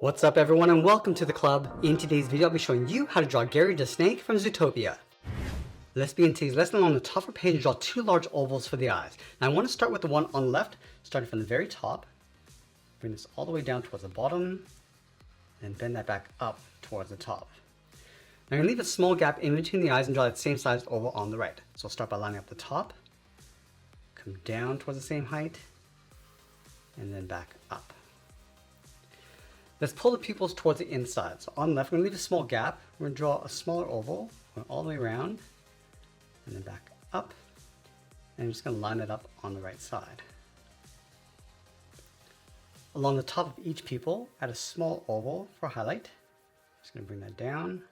What's up everyone and welcome to the club. In today's video I'll be showing you how to draw Gary the Snake from Zootopia. Let's begin today's lesson. On the top of the page, draw two large ovals for the eyes. Now I want to start with the one on the left, starting from the very top. Bring this all the way down towards the bottom, and bend that back up towards the top. Now I'm going to leave a small gap in between the eyes and draw that same sized oval on the right. So I'll start by lining up the top, come down towards the same height, and then back up. Let's pull the pupils towards the inside. So on the left, we're going to leave a small gap. We're going to draw a smaller oval, going all the way around, and then back up. And I'm just going to line it up on the right side. Along the top of each pupil, add a small oval for highlight. Just going to bring that down.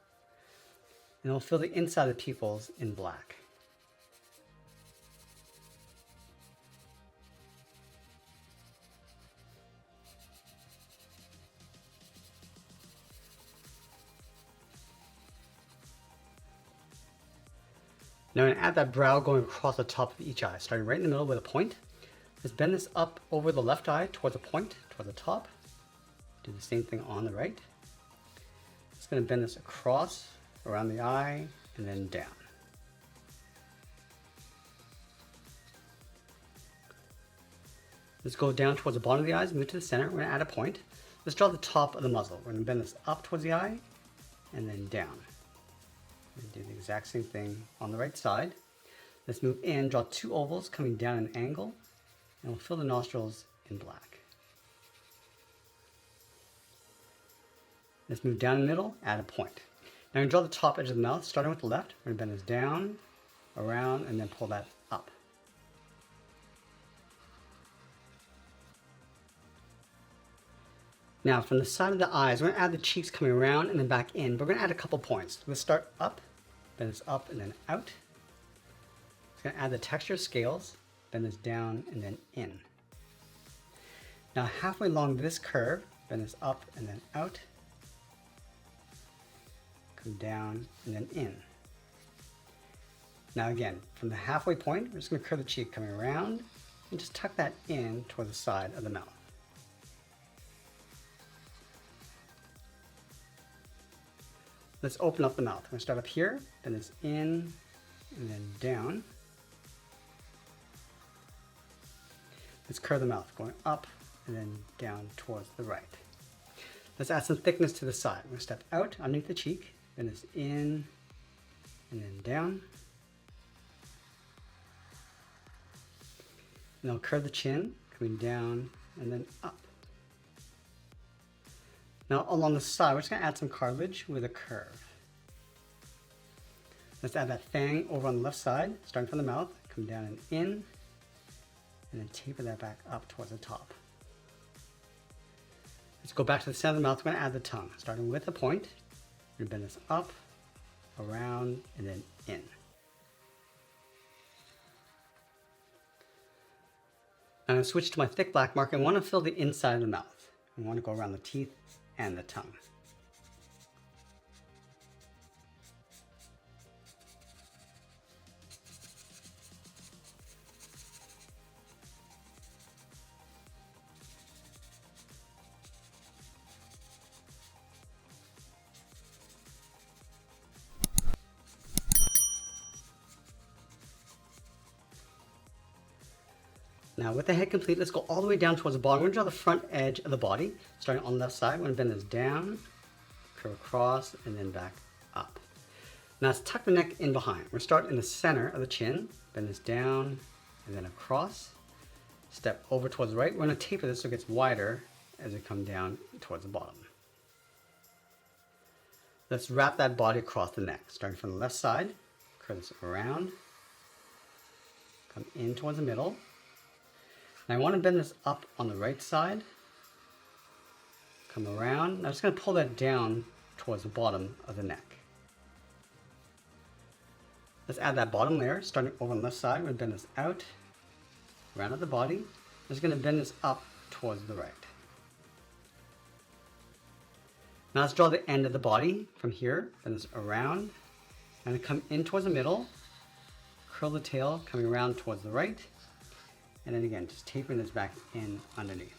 And we'll fill the inside of the pupils in black. Now I'm going to add that brow going across the top of each eye, starting right in the middle with a point. Let's bend this up over the left eye towards a point, towards the top. Do the same thing on the right. Just going to bend this across, around the eye, and then down. Let's go down towards the bottom of the eyes, move to the center. We're going to add a point. Let's draw the top of the muzzle. We're going to bend this up towards the eye, and then down. And do the exact same thing on the right side. Let's move in, draw two ovals coming down at an angle, and we'll fill the nostrils in black. Let's move down the middle, add a point. Now I'm going to draw the top edge of the mouth, starting with the left. We're going to bend this down, around, and then pull that up. Now from the side of the eyes, we're going to add the cheeks coming around and then back in, but we're going to add a couple points. Let's start up, bend this up and then out. It's going to add the texture scales, bend this down and then in. Now halfway along this curve, bend this up and then out. Come down and then in. Now again, from the halfway point, we're just going to curve the cheek coming around and just tuck that in toward the side of the mouth. Let's open up the mouth. We're going to start up here, bend this in, and then down. Let's curve the mouth, going up and then down towards the right. Let's add some thickness to the side. We're going to step out underneath the cheek, bend this in, and then down. And I'll curve the chin, coming down and then up. Now along the side, we're just going to add some cartilage with a curve. Let's add that fang over on the left side, starting from the mouth, come down and in, and then taper that back up towards the top. Let's go back to the center of the mouth. We're going to add the tongue, starting with a point. We're going to bend this up, around, and then in. Now I'm going to switch to my thick black marker. I want to fill the inside of the mouth. I want to go around the teeth and the tongue. Now with the head complete, let's go all the way down towards the bottom. We're going to draw the front edge of the body, starting on the left side. We're going to bend this down, curve across, and then back up. Now let's tuck the neck in behind. We're going to start in the center of the chin, bend this down, and then across. Step over towards the right. We're going to taper this so it gets wider as we come down towards the bottom. Let's wrap that body across the neck, starting from the left side. Curve this around, come in towards the middle. Now I want to bend this up on the right side, come around. Now I'm just going to pull that down towards the bottom of the neck. Let's add that bottom layer, starting over on the left side. We're going to bend this out, round out the body. I'm just going to bend this up towards the right. Now let's draw the end of the body from here, bend this around, and come in towards the middle, curl the tail, coming around towards the right. And then again, just tapering this back in underneath.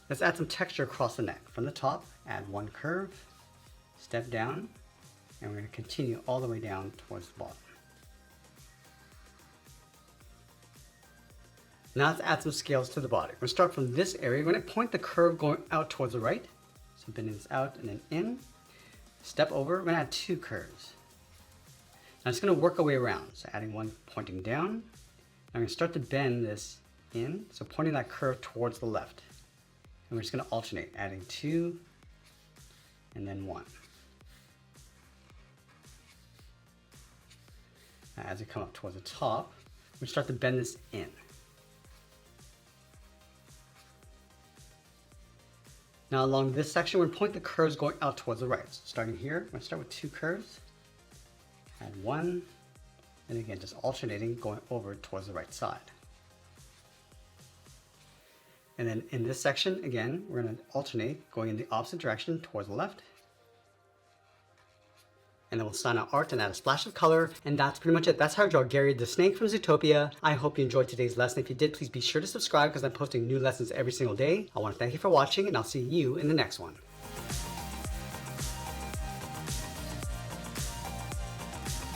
Let's add some texture across the neck. From the top, add one curve, step down, and we're going to continue all the way down towards the bottom. Now let's add some scales to the body. We're going to start from this area. We're going to point the curve going out towards the right. So bending this out and then in. Step over, we're going to add two curves. Now it's going to work our way around. So adding one pointing down. I'm going to start to bend this in, so pointing that curve towards the left. And we're just going to alternate, adding two and then one. Now as we come up towards the top, we start to bend this in. Now along this section, we're going to point the curves going out towards the right. So starting here, we're going to start with two curves, add one, and again just alternating going over towards the right side. And then in this section, again, we're going to alternate going in the opposite direction towards the left. And then we'll sign our art and add a splash of color. And that's pretty much it. That's how I draw Gary the snake from Zootopia. I hope you enjoyed today's lesson. If you did, please be sure to subscribe because I'm posting new lessons every single day. I want to thank you for watching and I'll see you in the next one.